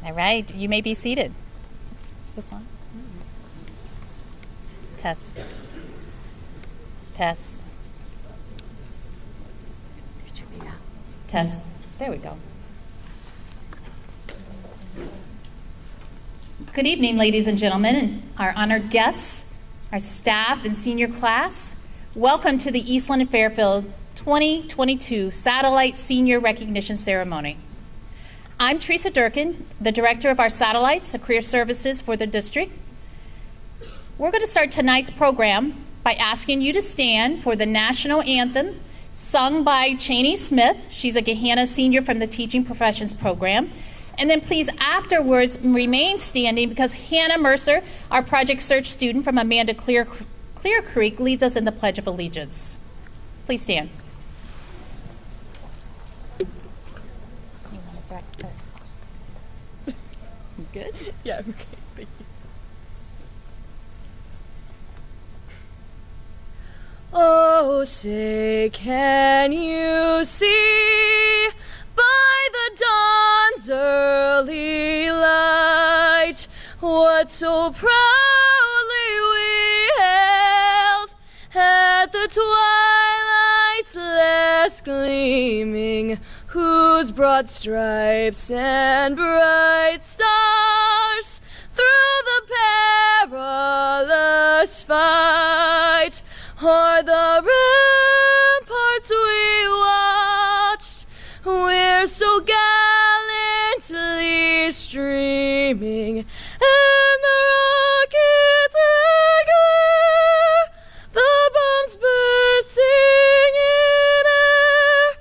All right, you may be seated. Is this on? Test. Test. Test. There we go. Good evening, ladies and gentlemen, and our honored guests, our staff and senior class. Welcome to the Eastland-Fairfield 2022 Satellite Senior Recognition Ceremony. I'm Teresa Durkin, the Director of our Satellites, the Career Services for the district. We're going to start tonight's program by asking you to stand for the National Anthem, sung by Cheney Smith. She's a Gahanna senior from the Teaching Professions Program. And then please afterwards remain standing because Hannah Mercer, our Project Search student from Amanda Clear Creek, leads us in the Pledge of Allegiance. Please stand. Good? Yeah, okay, thank you. Oh, say, can you see by the dawn's early light what so proudly we hailed at the twilight's last gleaming, whose broad stripes and bright stars through the perilous fight are the ramparts we watched, we're so gallantly streaming, and the rockets' red glare, the bombs bursting in air,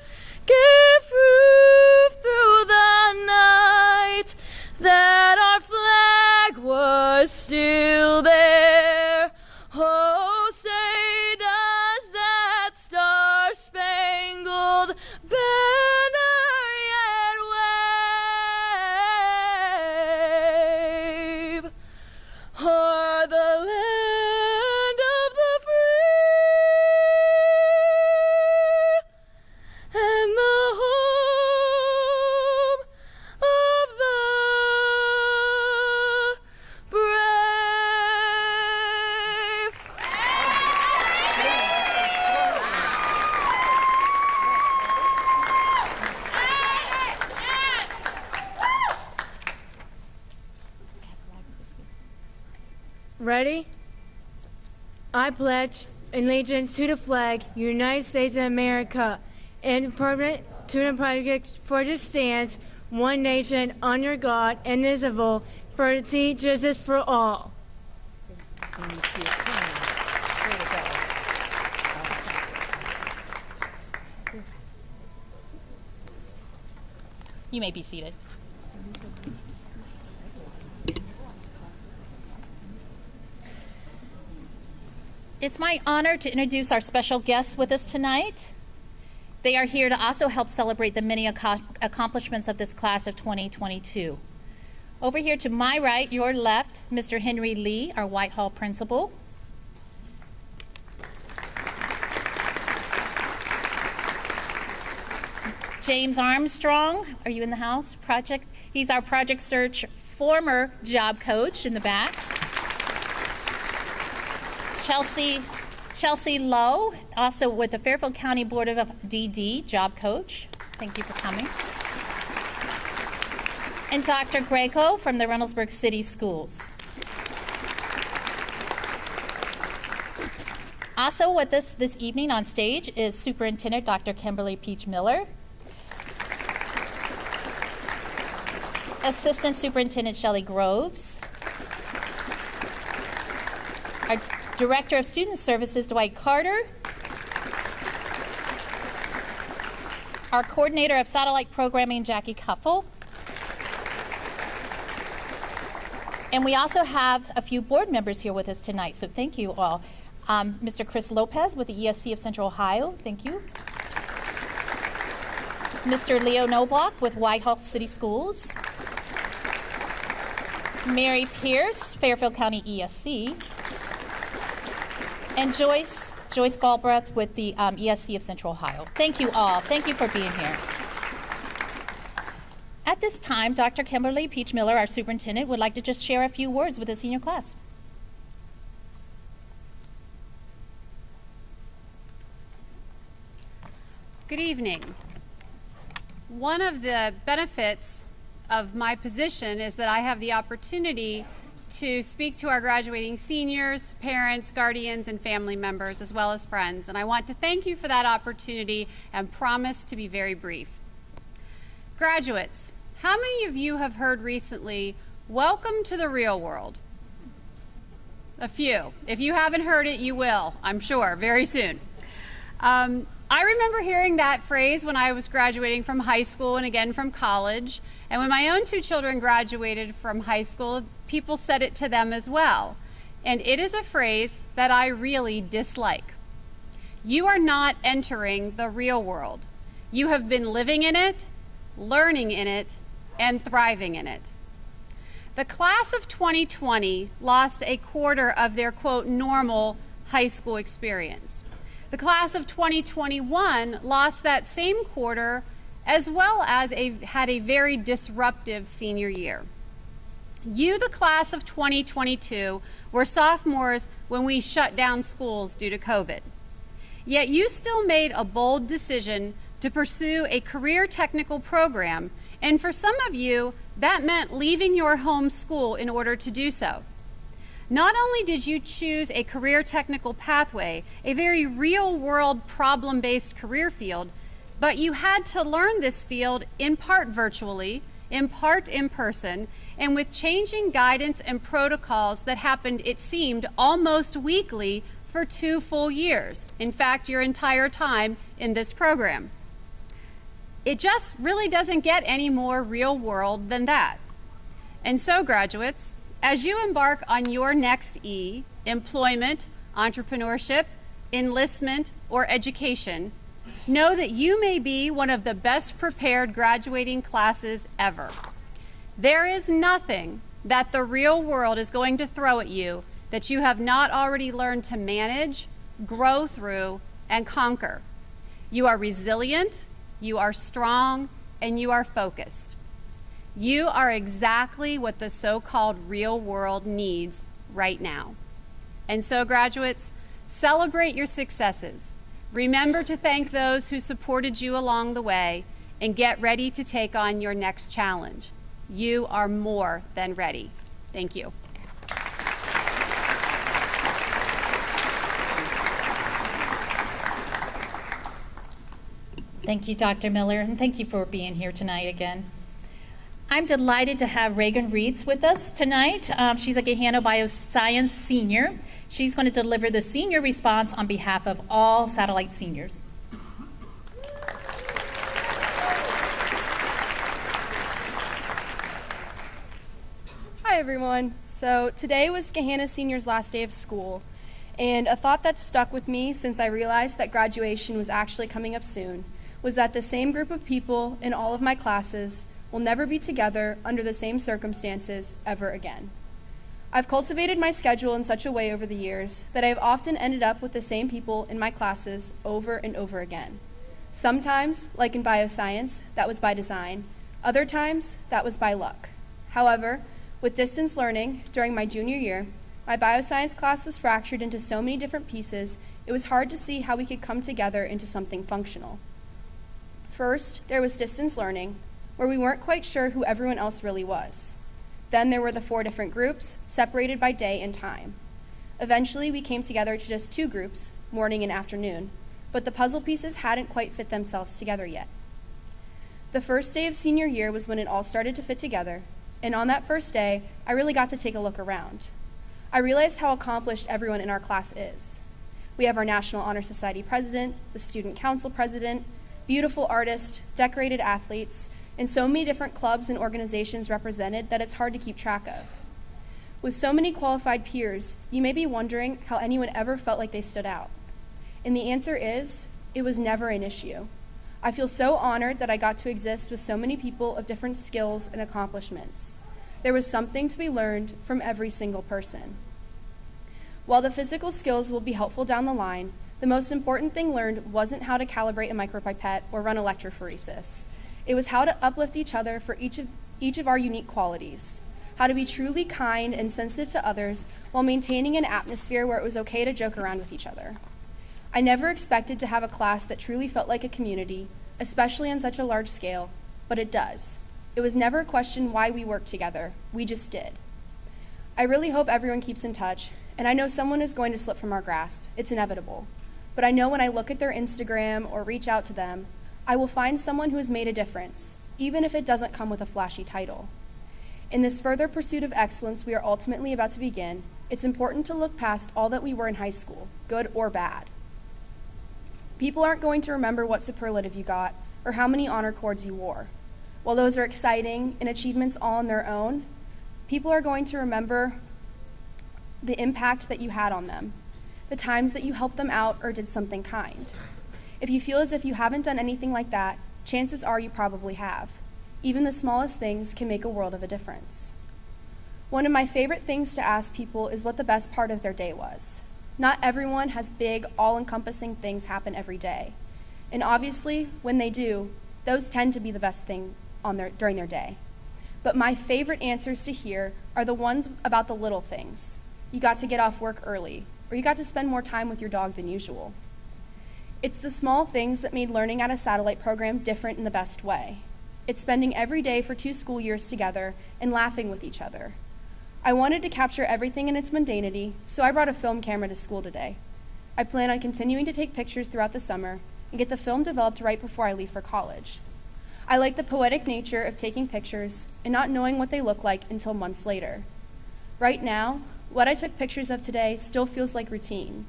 gave proof through the night that our flag was still there. Oh, say does that star-spangled banner yet wave o'er the land of the free and the home of the brave. Ready? I pledge allegiance to the flag, United States of America, and permanent to the project for it stands, one nation, under God, indivisible, for liberty, justice for all. You may be seated. It's my honor to introduce our special guests with us tonight. They are here to also help celebrate the many accomplishments of this class of 2022. Over here to my right, your left, Mr. Henry Lee, our Whitehall principal. James Armstrong, are you in the house? He's our Project Search former job coach in the back. Chelsea Lowe, also with the Fairfield County Board of DD, job coach. Thank you for coming. And Dr. Greco from the Reynoldsburg City Schools. Also with us this evening on stage is Superintendent Dr. Kimberly Peach Miller, Assistant Superintendent Shelley Groves, our Director of Student Services, Dwight Carter, our Coordinator of Satellite Programming, Jackie Cuffle, and we also have a few board members here with us tonight, so thank you all. Mr. Chris Lopez with the ESC of Central Ohio, thank you. Mr. Leo Noblock with Whitehall City Schools. Mary Pierce, Fairfield County ESC. And Joyce Galbraith with the ESC of Central Ohio. Thank you all. Thank you for being here. At this time, Dr. Kimberly Peach Miller, our superintendent, would like to just share a few words with the senior class. Good evening. One of the benefits of my position is that I have the opportunity to speak to our graduating seniors, parents, guardians, and family members, as well as friends. And I want to thank you for that opportunity and promise to be very brief. Graduates, how many of you have heard recently, "Welcome to the real world"? A few. If you haven't heard it, you will, I'm sure, very soon. I remember hearing that phrase when I was graduating from high school and again from college. And when my own two children graduated from high school, people said it to them as well. And it is a phrase that I really dislike. You are not entering the real world. You have been living in it, learning in it, and thriving in it. The class of 2020 lost a quarter of their, quote, normal high school experience. The class of 2021 lost that same quarter, as well as had a very disruptive senior year. You, the class of 2022, were sophomores when we shut down schools due to COVID. Yet you still made a bold decision to pursue a career technical program, and for some of you, that meant leaving your home school in order to do so. Not only did you choose a career technical pathway, a very real-world problem-based career field, but you had to learn this field in part virtually, in part in person, and with changing guidance and protocols that happened, it seemed, almost weekly for 2 full years. In fact, your entire time in this program. It just really doesn't get any more real-world than that. And so, graduates, as you embark on your next E, employment, entrepreneurship, enlistment, or education, know that you may be one of the best prepared graduating classes ever. There is nothing that the real world is going to throw at you that you have not already learned to manage, grow through, and conquer. You are resilient, you are strong, and you are focused. You are exactly what the so-called real world needs right now. And so, graduates, celebrate your successes. Remember to thank those who supported you along the way, and get ready to take on your next challenge. You are more than ready. Thank you. Thank you, Dr. Miller, and thank you for being here tonight again. I'm delighted to have Reagan Reeds with us tonight. She's a Gahanna Bioscience senior. She's going to deliver the senior response on behalf of all satellite seniors. Hi everyone. So today was Gahanna Senior's last day of school, and a thought that stuck with me since I realized that graduation was actually coming up soon was that the same group of people in all of my classes will never be together under the same circumstances ever again. I've cultivated my schedule in such a way over the years that I've often ended up with the same people in my classes over and over again. Sometimes, like in bioscience, that was by design. Other times, that was by luck. However, with distance learning during my junior year, my bioscience class was fractured into so many different pieces, it was hard to see how we could come together into something functional. First, there was distance learning, where we weren't quite sure who everyone else really was. Then there were the 4 different groups, separated by day and time. Eventually, we came together to just 2 groups, morning and afternoon, but the puzzle pieces hadn't quite fit themselves together yet. The first day of senior year was when it all started to fit together, and on that first day, I really got to take a look around. I realized how accomplished everyone in our class is. We have our National Honor Society president, the Student Council president, beautiful artists, decorated athletes, and so many different clubs and organizations represented that it's hard to keep track of. With so many qualified peers, you may be wondering how anyone ever felt like they stood out. And the answer is, it was never an issue. I feel so honored that I got to exist with so many people of different skills and accomplishments. There was something to be learned from every single person. While the physical skills will be helpful down the line, the most important thing learned wasn't how to calibrate a micropipette or run electrophoresis. It was how to uplift each other for each of our unique qualities, how to be truly kind and sensitive to others while maintaining an atmosphere where it was okay to joke around with each other. I never expected to have a class that truly felt like a community, especially on such a large scale, but it does. It was never a question why we worked together. We just did. I really hope everyone keeps in touch, and I know someone is going to slip from our grasp. It's inevitable. But I know when I look at their Instagram or reach out to them, I will find someone who has made a difference, even if it doesn't come with a flashy title. In this further pursuit of excellence we are ultimately about to begin, it's important to look past all that we were in high school, good or bad. People aren't going to remember what superlative you got or how many honor cords you wore. While those are exciting and achievements all on their own, people are going to remember the impact that you had on them, the times that you helped them out or did something kind. If you feel as if you haven't done anything like that, chances are you probably have. Even the smallest things can make a world of a difference. One of my favorite things to ask people is what the best part of their day was. Not everyone has big, all-encompassing things happen every day. And obviously, when they do, those tend to be the best thing during their day. But my favorite answers to hear are the ones about the little things. You got to get off work early, or you got to spend more time with your dog than usual. It's the small things that made learning at a satellite program different in the best way. It's spending every day for 2 school years together and laughing with each other. I wanted to capture everything in its mundanity, so I brought a film camera to school today. I plan on continuing to take pictures throughout the summer and get the film developed right before I leave for college. I like the poetic nature of taking pictures and not knowing what they look like until months later. Right now, what I took pictures of today still feels like routine.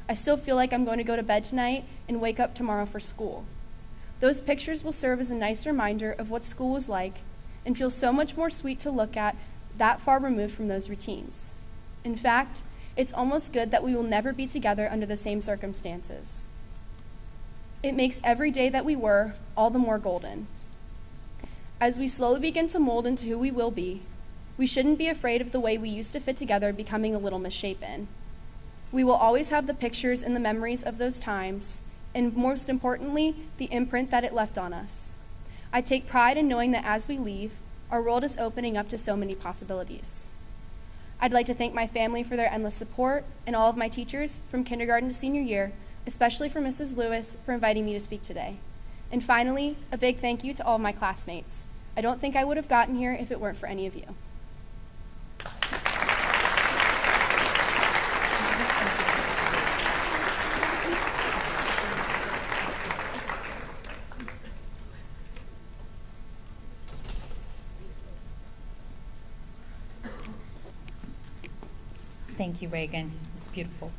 I still feel like I'm going to go to bed tonight and wake up tomorrow for school. Those pictures will serve as a nice reminder of what school was like and feel so much more sweet to look at that far removed from those routines. In fact, it's almost good that we will never be together under the same circumstances. It makes every day that we were all the more golden. As we slowly begin to mold into who we will be, we shouldn't be afraid of the way we used to fit together becoming a little misshapen. We will always have the pictures and the memories of those times, and most importantly, the imprint that it left on us. I take pride in knowing that as we leave, our world is opening up to so many possibilities. I'd like to thank my family for their endless support and all of my teachers from kindergarten to senior year, especially for Mrs. Lewis for inviting me to speak today. And finally, a big thank you to all of my classmates. I don't think I would have gotten here if it weren't for any of you. Thank you, Reagan. It's beautiful.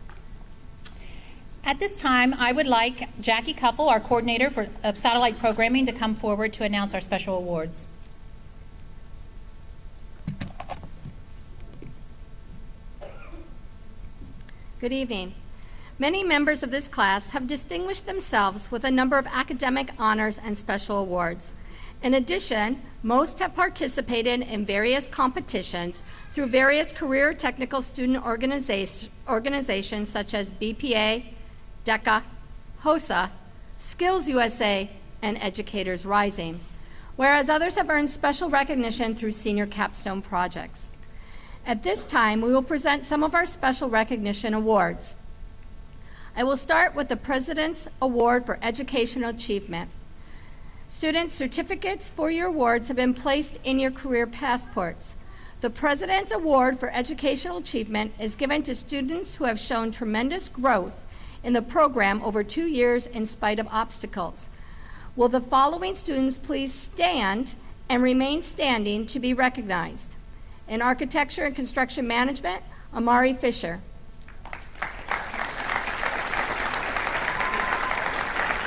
At this time, I would like Jackie Couple, our coordinator of satellite programming, to come forward to announce our special awards. Good evening. Many members of this class have distinguished themselves with a number of academic honors and special awards. In addition, most have participated in various competitions through various career technical student organizations such as BPA, DECA, HOSA, Skills USA, and Educators Rising, whereas others have earned special recognition through senior capstone projects. At this time, we will present some of our special recognition awards. I will start with the President's Award for Educational Achievement. Students' certificates for your awards have been placed in your career passports. The President's Award for Educational Achievement is given to students who have shown tremendous growth in the program over 2 years in spite of obstacles. Will the following students please stand and remain standing to be recognized? In Architecture and Construction Management, Amari Fisher.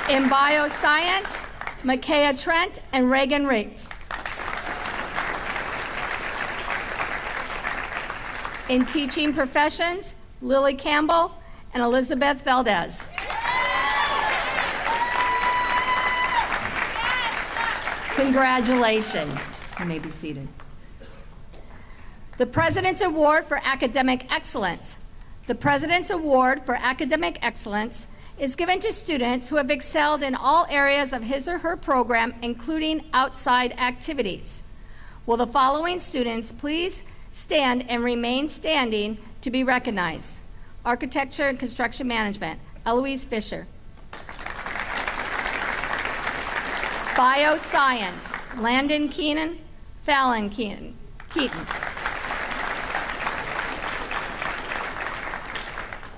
In Bioscience, Micaiah Trent and Reagan Riggs. In Teaching Professions, Lily Campbell and Elizabeth Valdez. Congratulations. You may be seated. The President's Award for Academic Excellence. The President's Award for Academic Excellence is given to students who have excelled in all areas of his or her program, including outside activities. Will the following students please stand and remain standing to be recognized? Architecture and Construction Management, Eloise Fisher. Bioscience, Landon Keenan, Fallon Keaton.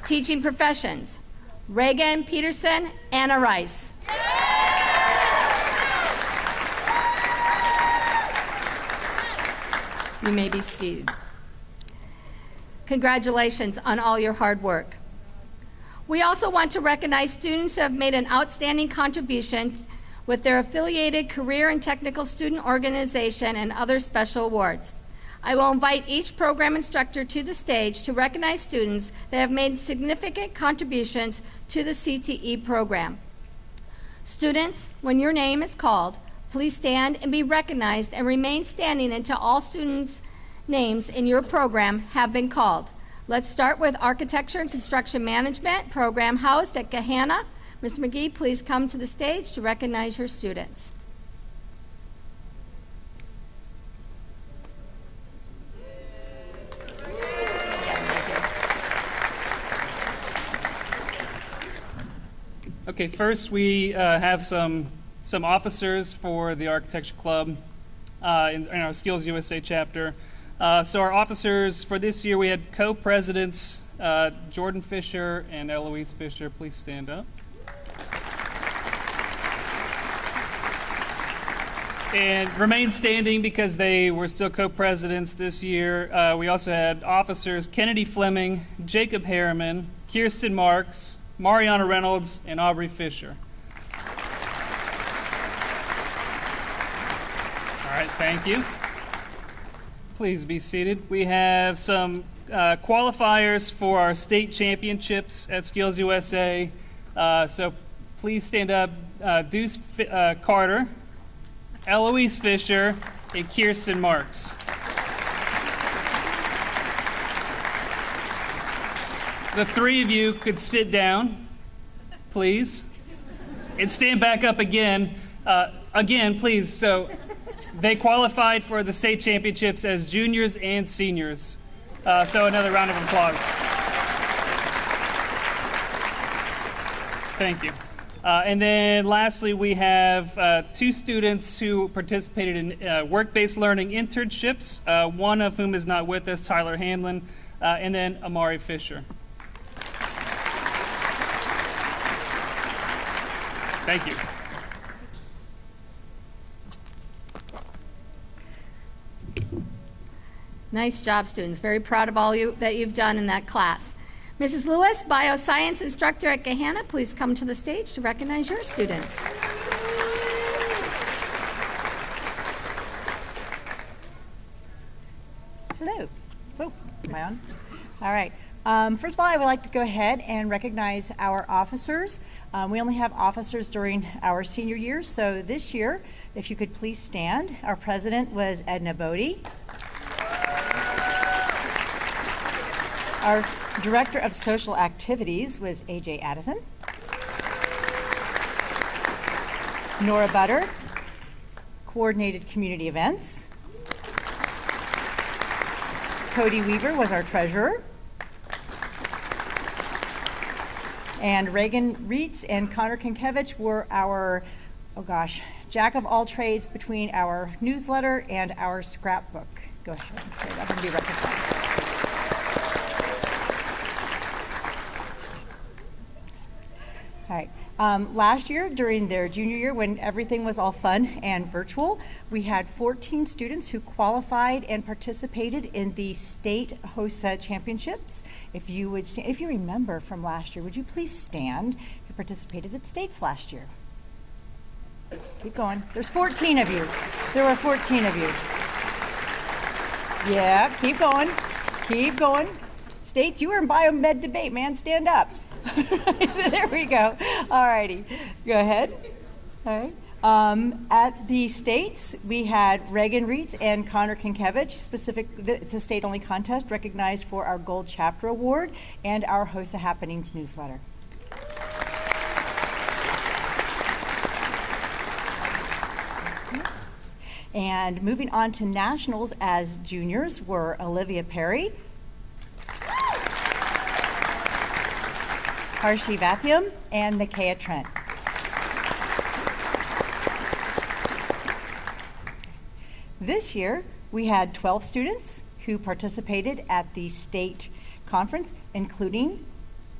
Teaching Professions, Reagan Peterson, Anna Rice. You may be seated. Congratulations on all your hard work. We also want to recognize students who have made an outstanding contribution with their affiliated career and technical student organization and other special awards. I will invite each program instructor to the stage to recognize students that have made significant contributions to the CTE program. Students, when your name is called, please stand and be recognized and remain standing until all students' names in your program have been called. Let's start with Architecture and Construction Management, program housed at Gahanna. Mr. McGee, please come to the stage to recognize your students. Okay, first we have some officers for the Architecture Club in our Skills USA chapter. So our officers for this year, we had co-presidents Jordan Fisher and Eloise Fisher. Please stand up. And remain standing because they were still co-presidents this year. We also had officers Kennedy Fleming, Jacob Harriman, Kirsten Marks, Mariana Reynolds, and Aubrey Fisher. All right, thank you. Please be seated. We have some qualifiers for our state championships at Skills USA. So please stand up. Deuce Carter, Eloise Fisher, and Kirsten Marks. The three of you could sit down, please, and stand back up again. Again, please. So they qualified for the state championships as juniors and seniors. So another round of applause. Thank you. And then lastly, we have two students who participated in work-based learning internships, one of whom is not with us, Tyler Hanlon, and then Amari Fisher. Thank you. Nice job, students. Very proud of all that you've done in that class. Mrs. Lewis, Bioscience Instructor at Gahanna, please come to the stage to recognize your students. Hello. Oh, am I on? All right. First of all, I would like to go ahead and recognize our officers. We only have officers during our senior year, so this year, if you could please stand. Our president was Edna Bodie. Our Director of Social Activities was A.J. Addison. Nora Butter coordinated community events. Cody Weaver was our treasurer. And Reagan Reitz and Connor Kinkevich were our, jack of all trades between our newsletter and our scrapbook. Go ahead and say that and be recognized. All right. Last year, during their junior year, when everything was all fun and virtual, we had 14 students who qualified and participated in the state HOSA championships. If you would stand, if you remember from last year, would you please stand who participated at states last year? Keep going. There's 14 of you. There were 14 of you. Yeah, keep going. Keep going. States, you were in biomed debate, man. Stand up. There we go. All righty. Go ahead. All right. At the states, we had Reagan Reitz and Connor Kinkevich. It's a state-only contest recognized for our Gold Chapter Award and our HOSA Happenings newsletter. And moving on to nationals as juniors were Olivia Perry, Harshi Vathiam, and Micaiah Trent. This year, we had 12 students who participated at the state conference, including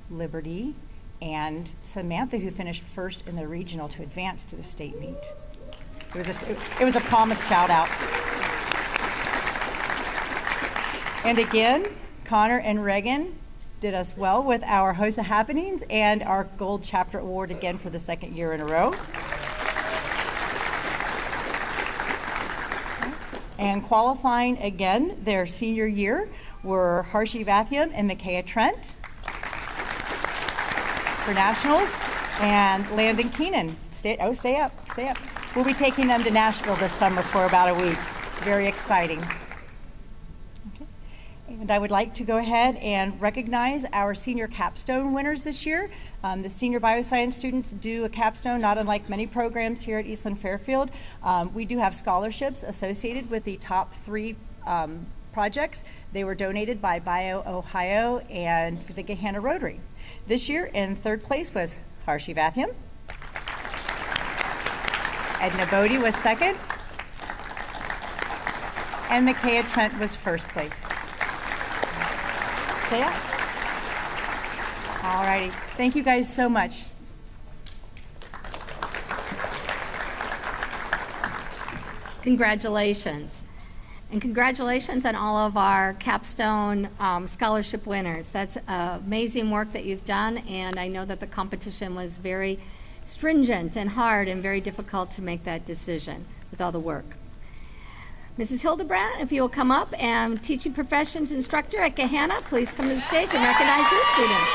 Liberty and Samantha, who finished first in the regional to advance to the state meet. It was a promised shout out. And again, Connor and Reagan did us well with our HOSA happenings and our Gold Chapter Award again for the second year in a row. And qualifying again their senior year were Harshi Vathiam and Micaiah Trent for nationals, and Landon Keenan. Stay up. We'll be taking them to Nashville this summer for about a week. Very exciting. Okay. And I would like to go ahead and recognize our senior capstone winners this year. The senior bioscience students do a capstone, not unlike many programs here at Eastland-Fairfield. We do have scholarships associated with the top 3 projects. They were donated by Bio Ohio and the Gahanna Rotary. This year in 3rd place was Harshi Vathiam. Edna Bodie was 2nd. And Micaiah Trent was 1st place. So yeah. All righty. Thank you guys so much. Congratulations. And congratulations on all of our capstone scholarship winners. That's amazing work that you've done, and I know that the competition was very stringent and hard and very difficult to make that decision with all the work. Mrs. Hildebrandt, if you will come up, and teaching professions instructor at Gahanna, please come to the stage and recognize your students.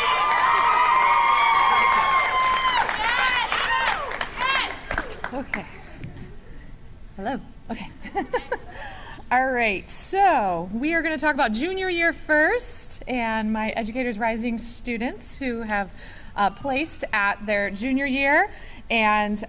Okay. Hello. Okay. All right, so we are going to talk about junior year first, and my Educators Rising students who have placed at their junior year. And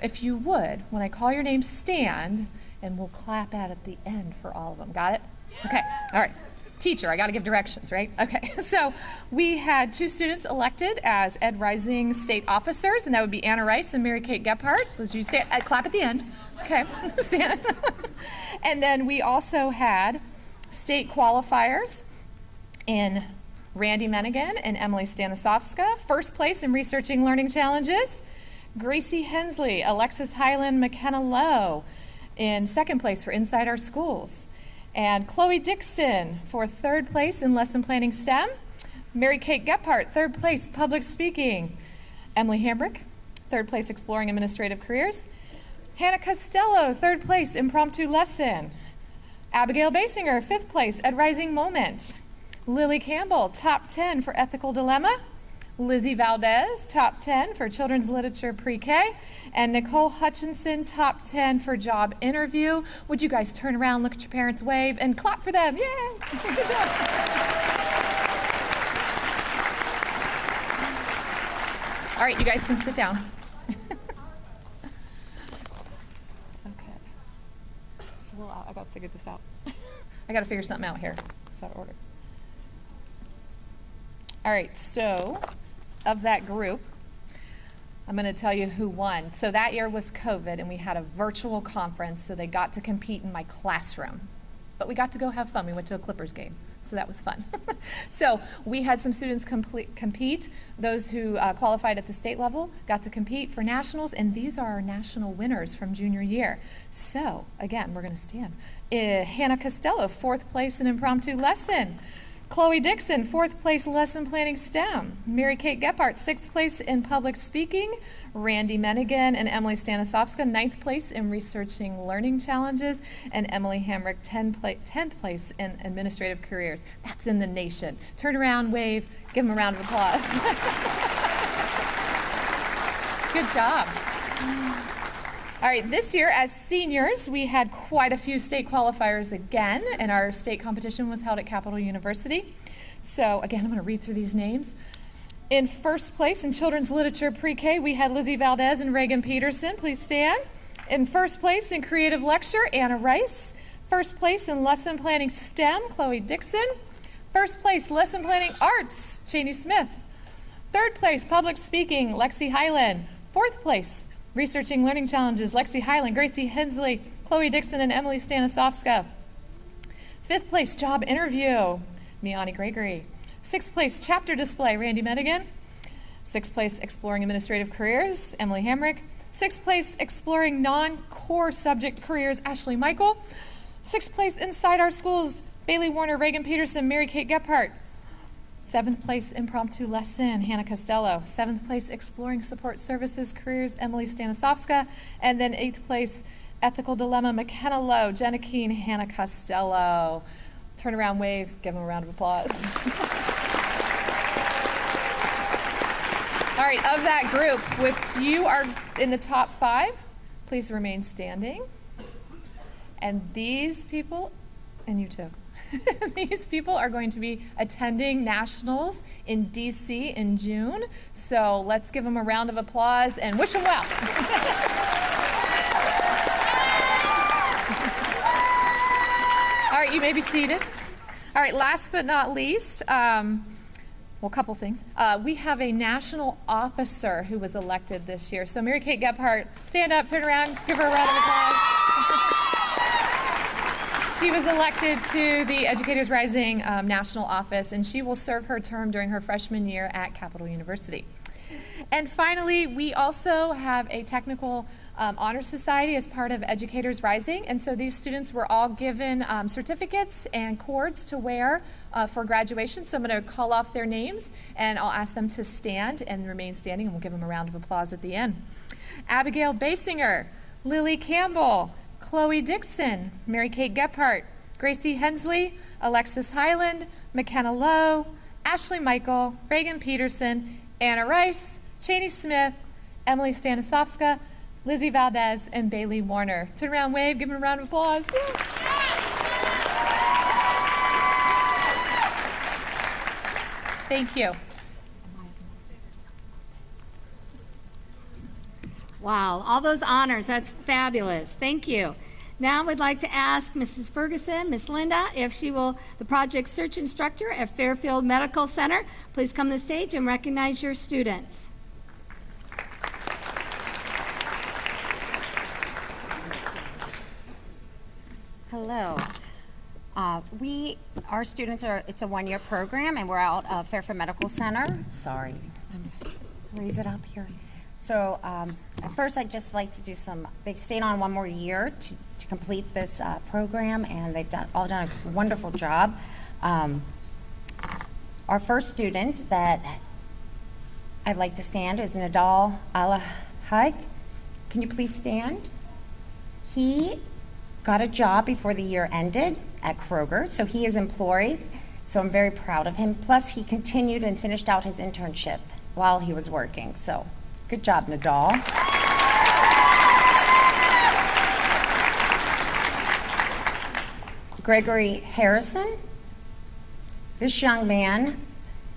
if you would, when I call your name, stand, and we'll clap at the end for all of them. Got it? Okay. All right. Teacher, I got to give directions, right? Okay. So we had 2 students elected as Ed Rising state officers, and that would be Anna Rice and Mary Kate Gephardt. Would you stand? Clap at the end. Okay. Stand. And then we also had state qualifiers in Randy Menigan and Emily Stanisovska, 1st place in researching learning challenges. Gracie Hensley, Alexis Highland, McKenna Lowe in 2nd place for Inside Our Schools. And Chloe Dixon for 3rd place in lesson planning STEM. Mary Kate Gephardt, 3rd place public speaking. Emily Hambrick, 3rd place exploring administrative careers. Hannah Costello, 3rd place impromptu lesson. Abigail Basinger, 5th place Ed Rising moment. Lily Campbell, top 10 for ethical dilemma. Lizzie Valdez, top 10 for children's literature pre-K. And Nicole Hutchinson, top 10 for job interview. Would you guys turn around, look at your parents, wave, and clap for them? Yay! Good job. All right, you guys can sit down. Okay. It's a little out. I got to figure this out. I got to figure something out here. It's out of order. All right, so of that group, I'm going to tell you who won. So that year was COVID, and we had a virtual conference, so they got to compete in my classroom. But we got to go have fun. We went to a Clippers game, so that was fun. So we had some students compete. Those who qualified at the state level got to compete for nationals, and these are our national winners from junior year. So, again, we're going to stand. Hannah Costello, 4th place in impromptu lesson. Chloe Dixon, 4th place lesson planning STEM. Mary Kate Gephardt, 6th place in public speaking. Randy Menigan and Emily Stanisovska, 9th place in researching learning challenges. And Emily Hamrick, 10th place in administrative careers. That's in the nation. Turn around, wave, give them a round of applause. Good job. All right, this year as seniors, we had quite a few state qualifiers again, and our state competition was held at Capital University. So again, I'm going to read through these names. In 1st place in children's literature pre-K, we had Lizzie Valdez and Reagan Peterson. Please stand. In first place in creative lecture, Anna Rice. First place in lesson planning STEM, Chloe Dixon. First place lesson planning arts, Cheney Smith. Third place public speaking, Lexi Highland. Fourth place researching learning challenges, Lexi Highland, Gracie Hensley, Chloe Dixon, and Emily Stanislavska. Fifth place job interview, Miani Gregory. Sixth place chapter display, Randy Medigan. Sixth place exploring administrative careers, Emily Hamrick. Sixth place exploring non-core subject careers, Ashley Michael. Sixth place inside our schools, Bailey Warner, Reagan Peterson, Mary Kate Gephardt. Seventh place impromptu lesson, Hannah Costello. Seventh place exploring support services careers, Emily Stanislavska. And then eighth place ethical dilemma, McKenna Lowe, Jenna Keene, Hannah Costello. Turn around, wave, give them a round of applause. All right, of that group, if you are in the top 5, please remain standing. And these people, and you too, these people are going to be attending nationals in DC in June. So let's give them a round of applause and wish them well. All right, you may be seated. All right, last but not least, well, a couple things. We have a national officer who was elected this year. So Mary Kate Gephardt, stand up, turn around, give her a round of applause. She was elected to the Educators Rising National Office, and she will serve her term during her freshman year at Capital University. And finally, we also have a technical honor society as part of Educators Rising, and so these students were all given certificates and cords to wear for graduation. So I'm going to call off their names, and I'll ask them to stand and remain standing, and we'll give them a round of applause at the end. Abigail Basinger, Lily Campbell, Chloe Dixon, Mary Kate Gephardt, Gracie Hensley, Alexis Highland, McKenna Lowe, Ashley Michael, Reagan Peterson, Anna Rice, Cheney Smith, Emily Stanislavska, Lizzie Valdez, and Bailey Warner. Turn around, wave, give them a round of applause. Thank you. Wow, all those honors, that's fabulous. Thank you. Now we'd like to ask Mrs. Ferguson, Miss Linda, if she will, the project search instructor at Fairfield Medical Center, please come to the stage and recognize your students. Hello. Our students it's a one-year program, and we're out of Fairfield Medical Center. Sorry, raise it up here. So at first I'd just like to do they've stayed on one more year to complete this program, and they've all done a wonderful job. Our first student that I'd like to stand is Nadal Alahai. Can you please stand? He got a job before the year ended at Kroger, so he is employed, so I'm very proud of him. Plus, he continued and finished out his internship while he was working, so good job, Nadal. Gregory Harrison. This young man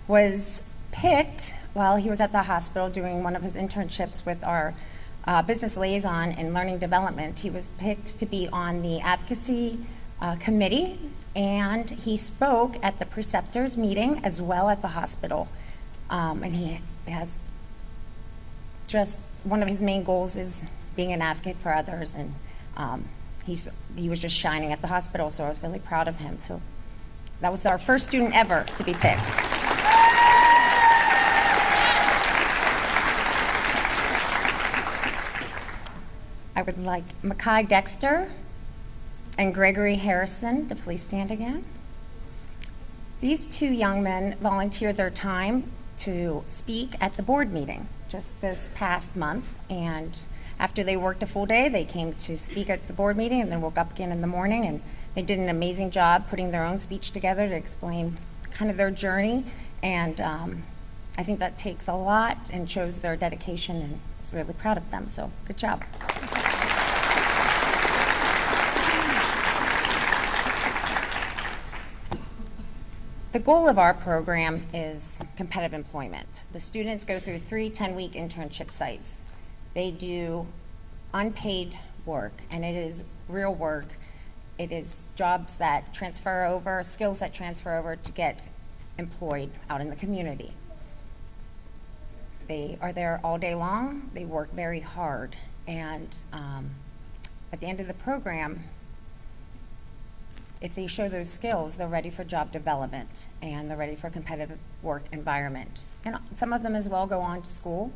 was picked while he was at the hospital doing one of his internships with our business liaison and learning development. He was picked to be on the advocacy committee, and he spoke at the preceptors meeting as well at the hospital. And he has just one of his main goals is being an advocate for others, and he was just shining at the hospital, so I was really proud of him. So that was our first student ever to be picked. I would like Makai Dexter and Gregory Harrison to please stand again. These two young men volunteered their time to speak at the board meeting just this past month, and after they worked a full day, they came to speak at the board meeting and then woke up again in the morning, and they did an amazing job putting their own speech together to explain kind of their journey, and I think that takes a lot and shows their dedication, and I was really proud of them, so good job. The goal of our program is competitive employment. The students go through 3 10-week internship sites. They do unpaid work, and it is real work. It is jobs that transfer over, skills that transfer over to get employed out in the community. They are there all day long. They work very hard, and at the end of the program, if they show those skills, they're ready for job development and they're ready for a competitive work environment. And some of them as well go on to school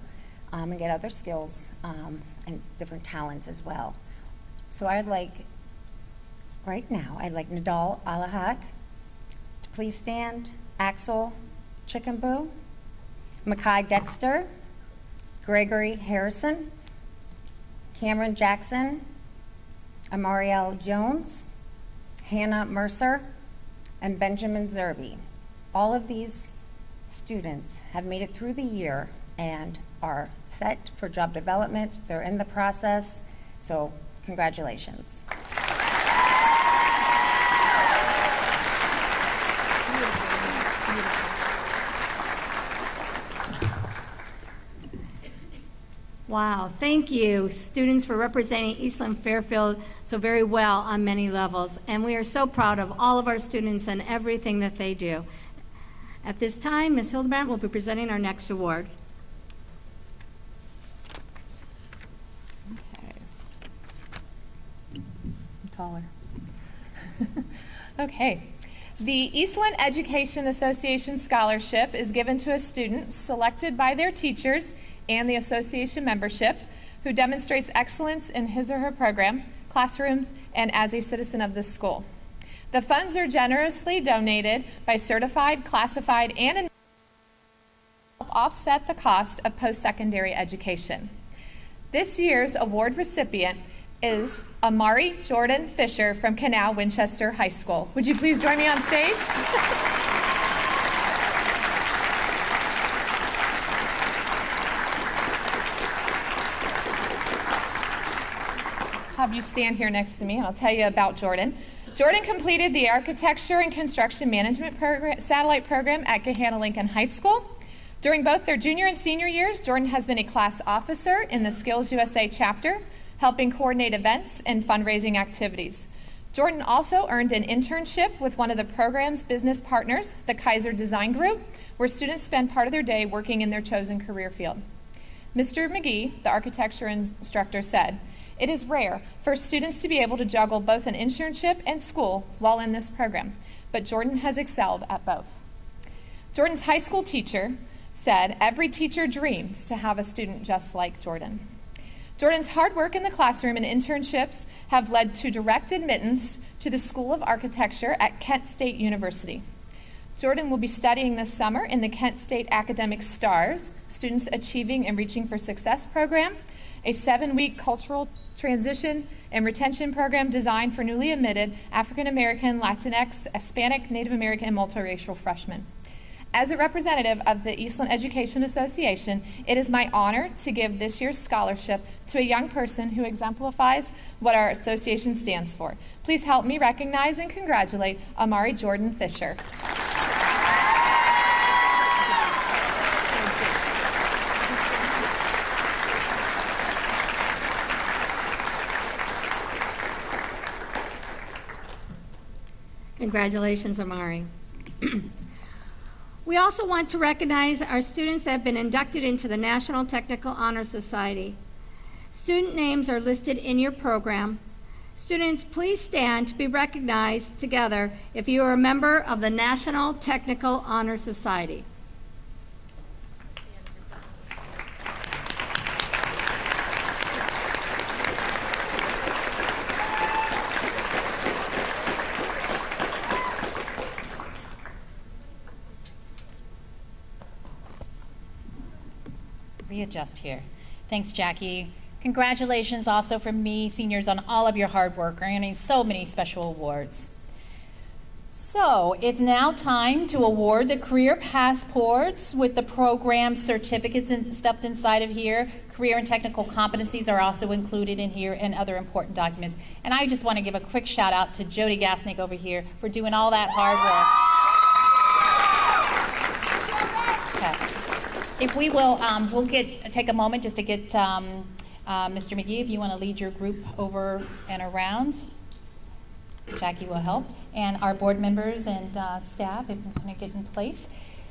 and get other skills and different talents as well. So right now, I'd like Nadal Alahak to please stand, Axel Chickenboo, Makai Dexter, Gregory Harrison, Cameron Jackson, Amarielle Jones, Hannah Mercer, and Benjamin Zerby. All of these students have made it through the year and are set for job development. They're in the process, so congratulations. Wow, thank you, students, for representing Eastland-Fairfield so very well on many levels. And we are so proud of all of our students and everything that they do. At this time, Ms. Hildebrandt will be presenting our next award. Okay. I'm taller. Okay. The Eastland Education Association Scholarship is given to a student selected by their teachers and the association membership who demonstrates excellence in his or her program, classrooms, and as a citizen of the school. The funds are generously donated by certified, classified, and help offset the cost of post-secondary education. This year's award recipient is Amari Jordan Fisher from Canal Winchester High School. Would you please join me on stage? Have you stand here next to me and I'll tell you about Jordan. Jordan completed the Architecture and Construction Management Satellite Program at Gahanna-Lincoln High School. During both their junior and senior years, Jordan has been a class officer in the Skills USA chapter, helping coordinate events and fundraising activities. Jordan also earned an internship with one of the program's business partners, the Kaiser Design Group, where students spend part of their day working in their chosen career field. Mr. McGee, the architecture instructor, said, "It is rare for students to be able to juggle both an internship and school while in this program, but Jordan has excelled at both." Jordan's high school teacher said, "Every teacher dreams to have a student just like Jordan." Jordan's hard work in the classroom and internships have led to direct admittance to the School of Architecture at Kent State University. Jordan will be studying this summer in the Kent State Academic STARS, Students Achieving and Reaching for Success program, a 7-week cultural transition and retention program designed for newly admitted African American, Latinx, Hispanic, Native American, and multiracial freshmen. As a representative of the Eastland Education Association, it is my honor to give this year's scholarship to a young person who exemplifies what our association stands for. Please help me recognize and congratulate Amari Jordan Fisher. Congratulations, Amari. We also want to recognize our students that have been inducted into the National Technical Honor Society. Student names are listed in your program. Students, please stand to be recognized together if you are a member of the National Technical Honor Society. Readjust here. Thanks, Jackie. Congratulations also from me, seniors, on all of your hard work, earning so many special awards. So it's now time to award the career passports with the program certificates and stuff inside of here. Career and technical competencies are also included in here and other important documents. And I just want to give a quick shout out to Jody Gasnick over here for doing all that hard work. Okay. If we will, we'll take a moment just to get Mr. McGee, if you want to lead your group over and around, Jackie will help. And our board members and staff, if you want to get in place.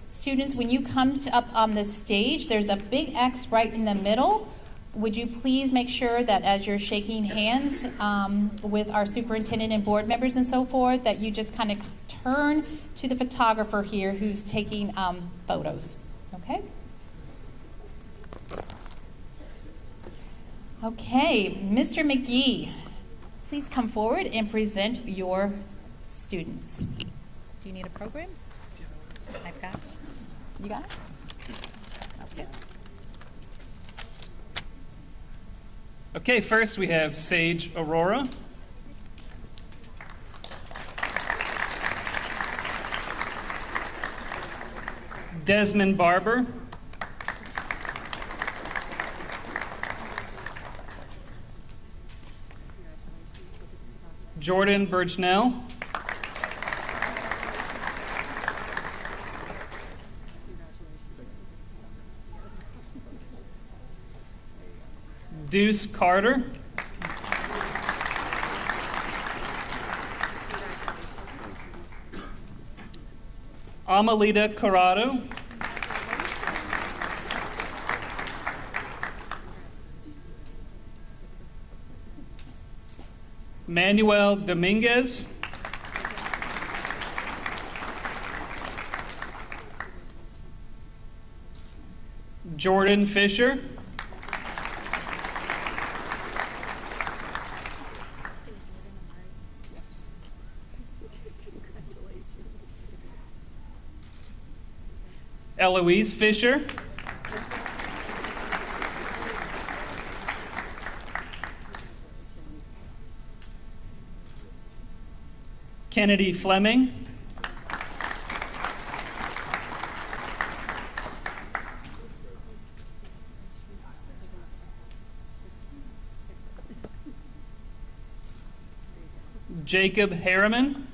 Students, when you come up on the stage, there's a big X right in the middle. Would you please make sure that as you're shaking hands with our superintendent and board members and so forth, that you just kind of turn to the photographer here who's taking photos, okay? Okay, Mr. McGee, please come forward and present your students. Do you need a program? I've got it. You got it? Okay. Okay, first we have Sage Aurora. Desmond Barber. Jordan Birchnell. Deuce Carter. Amelita Corrado. Manuel Dominguez. Jordan Fisher. Eloise Fisher. Kennedy Fleming. Jacob Harriman.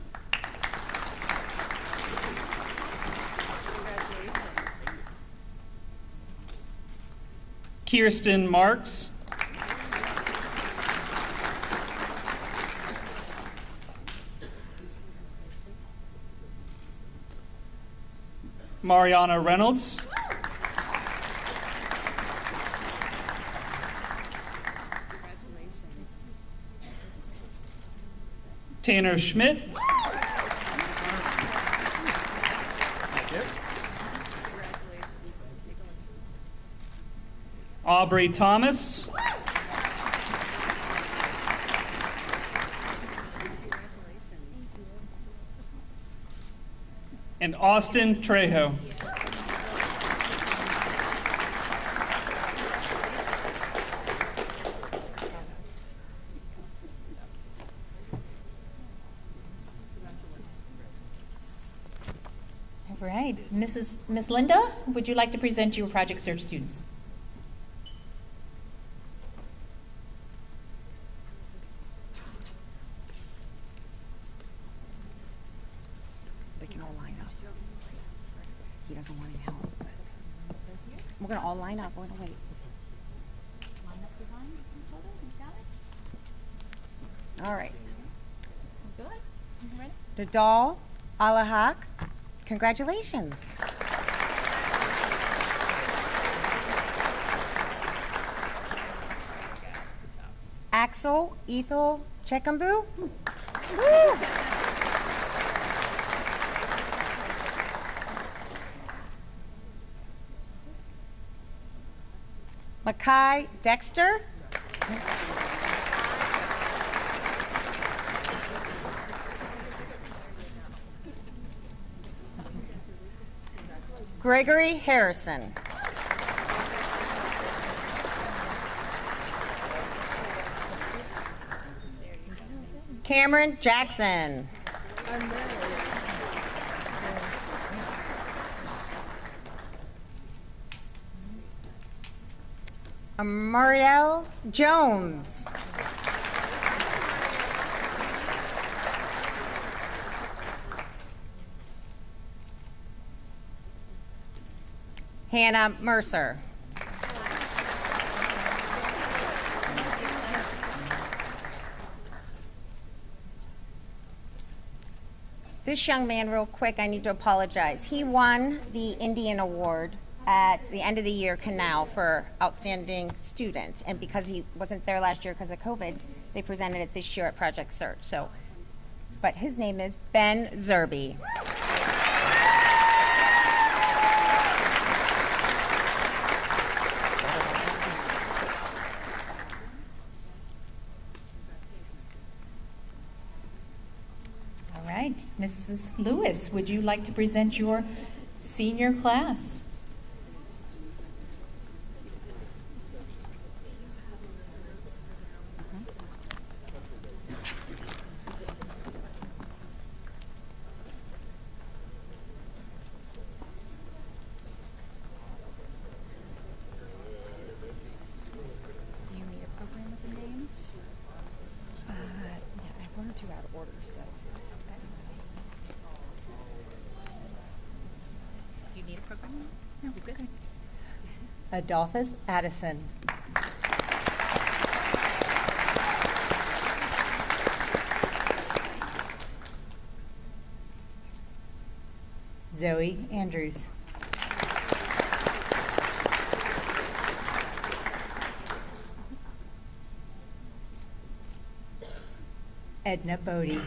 Kirsten Marks. Mariana Reynolds. Tanner Schmidt. Aubrey Thomas. And Austin Trejo. All right, Miss Linda, would you like to present your Project Search students? They can all line up. He doesn't want any help. We're going to all line up. We're going to wait. All right. Good. You ready? Nadal Alahak, congratulations. Axel Ethel Chekambu. Woo! Makai Dexter. Gregory Harrison. Cameron Jackson. Marielle Jones. Hannah Mercer. This young man, real quick, I need to apologize. He won the Indian Award at the end of the year canal for outstanding student. And because he wasn't there last year because of COVID, they presented it this year at Project Search. So, but his name is Ben Zerby. All right, Mrs. Lewis, would you like to present your senior class? Do you need a program with the names? Yeah, I have one or two out of order, so. Do you need a program? No, we're good. Adolphus Addison. Zoe Andrews. Edna Bodie.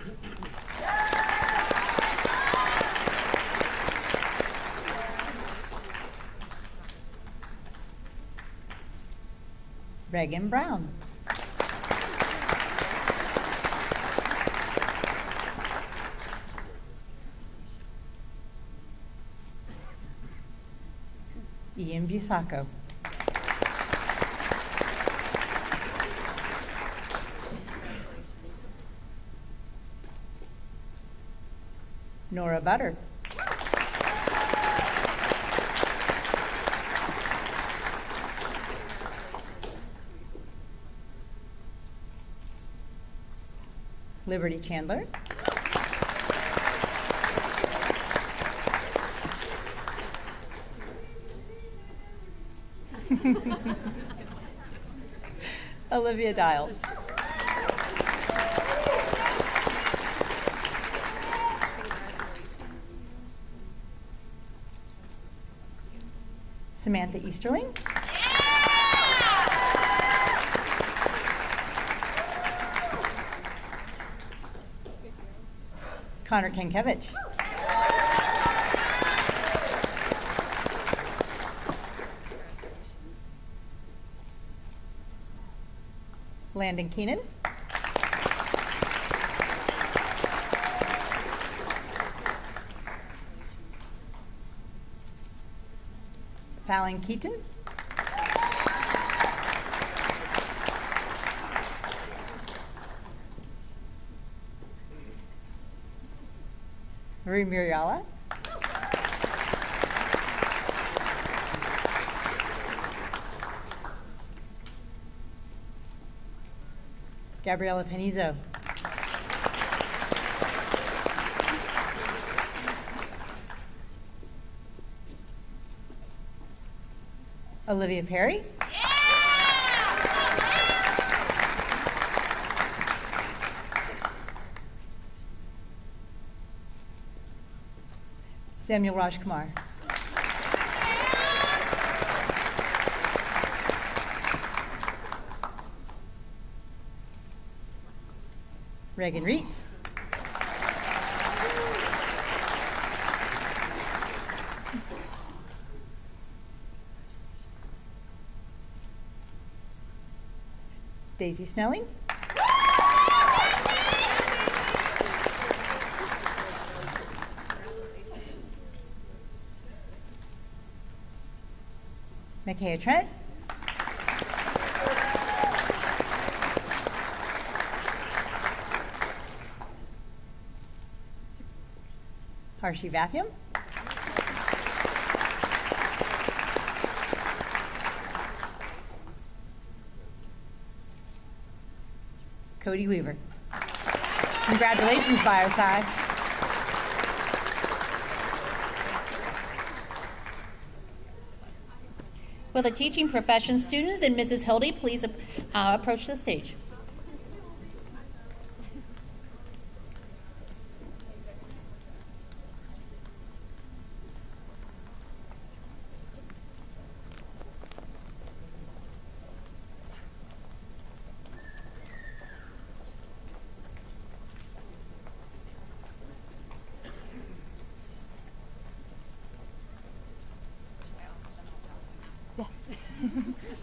Reagan Brown. Ian Busacco. Nora Butter. Liberty Chandler. Olivia Dials. Samantha Easterling. Connor Kankevich. Landon Keenan. Fallon Keaton. Marie Muriala. Gabriela Penizo. Olivia Perry. Samuel Rajkumar. Reagan Reitz. Daisy Snelling. Micaiah Trent. Harshi Vathyam. Cody Weaver. Congratulations, Bioscience. Will the teaching profession students and Mrs. Hildy please approach the stage?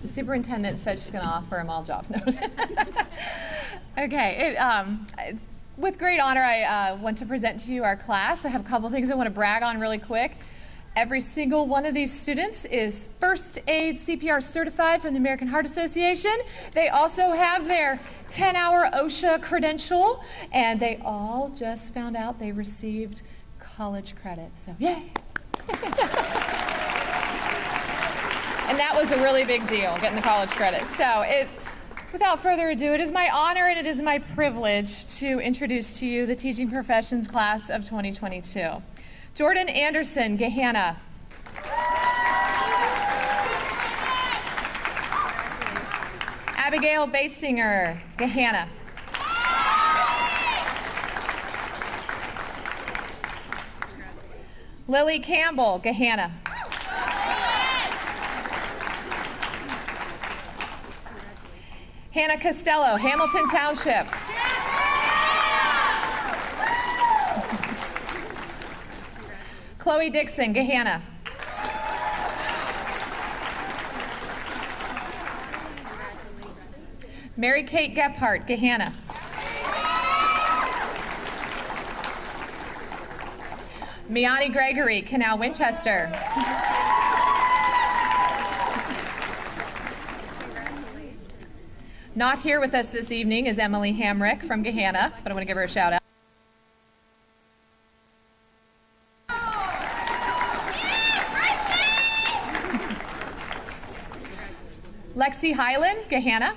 The superintendent said she's going to offer them all jobs. No. Okay. With great honor, I want to present to you our class. I have a couple things I want to brag on really quick. Every single one of these students is first aid CPR certified from the American Heart Association. They also have their 10-hour OSHA credential, and they all just found out they received college credit. So, yay! And that was a really big deal, getting the college credit. So, without further ado, it is my honor and it is my privilege to introduce to you the teaching professions class of 2022. Jordan Anderson, Gahanna. Abigail Basinger, Gahanna. Lily Campbell, Gahanna. Hannah Costello, Hamilton Township. Chloe Dixon, Gahanna. Mary Kate Gephardt, Gahanna. Miani Gregory, Canal Winchester. Not here with us this evening is Emily Hamrick from Gahanna, but I want to give her a shout out. Lexi Hyland, Gahanna.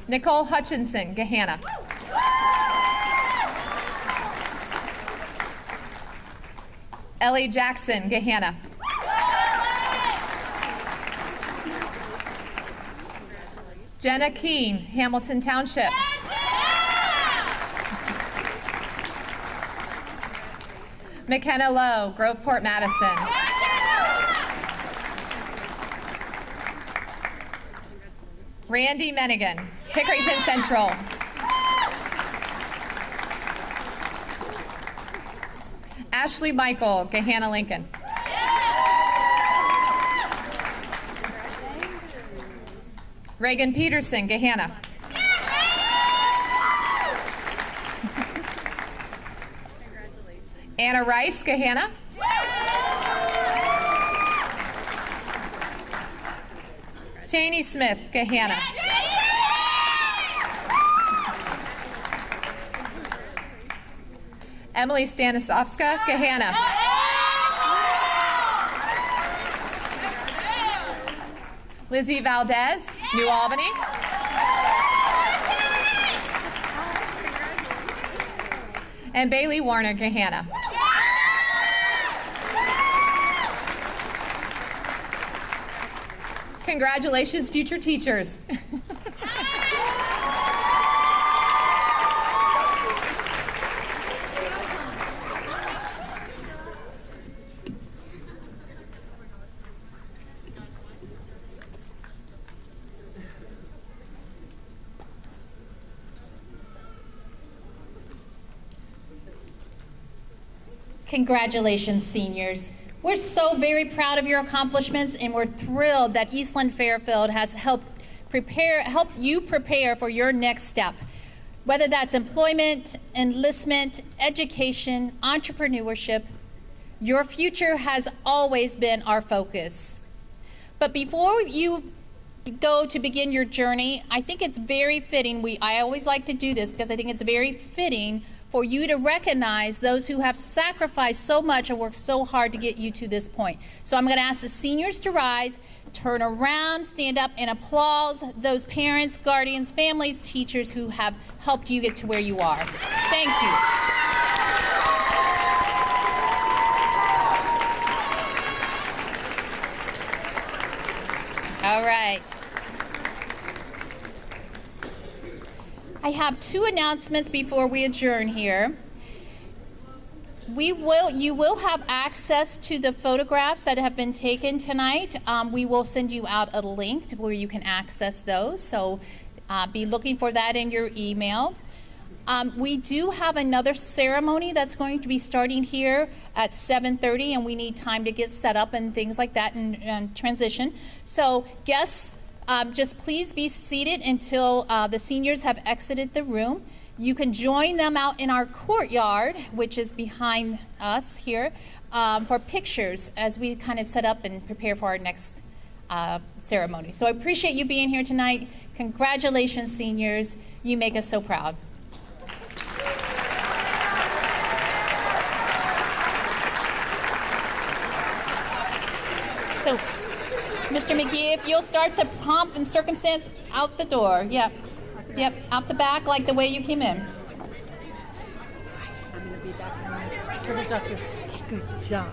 Nicole Hutchinson, Gahanna. Ellie Jackson, Gahanna. Jenna Keene, Hamilton Township. McKenna Lowe, Groveport, Madison. Randy Menigan, Pickerington Central. Ashley Michael, Gahanna Lincoln. Reagan Peterson, Gahanna. Anna Rice, Gahanna. Cheney Smith, Gahanna. Emily Stanislavska, Gahanna. Lizzie Valdez, New Albany. And Bailey Warner, Gahanna. Congratulations, future teachers. Congratulations, seniors. We're so very proud of your accomplishments, and we're thrilled that Eastland-Fairfield has helped you prepare for your next step, whether that's employment, enlistment, education, entrepreneurship. Your future has always been our focus. But before you go to begin your journey, I think it's very fitting. I always like to do this because I think it's very fitting for you to recognize those who have sacrificed so much and worked so hard to get you to this point. So I'm going to ask the seniors to rise, turn around, stand up, and applaud those parents, guardians, families, teachers who have helped you get to where you are. Thank you. All right. I have two announcements before we adjourn here. You will have access to the photographs that have been taken tonight. We will send you out a link to where you can access those, so be looking for that in your email. We do have another ceremony that's going to be starting here at 7:30, and we need time to get set up and things like that and transition. So guests, just please be seated until the seniors have exited the room. You can join them out in our courtyard, which is behind us here, for pictures as we kind of set up and prepare for our next ceremony. So I appreciate you being here tonight. Congratulations, seniors. You make us so proud. So, Mr. McGee, if you'll start the pomp and circumstance out the door. Yep, out the back like the way you came in. I'm going to be back on criminal justice. Good job.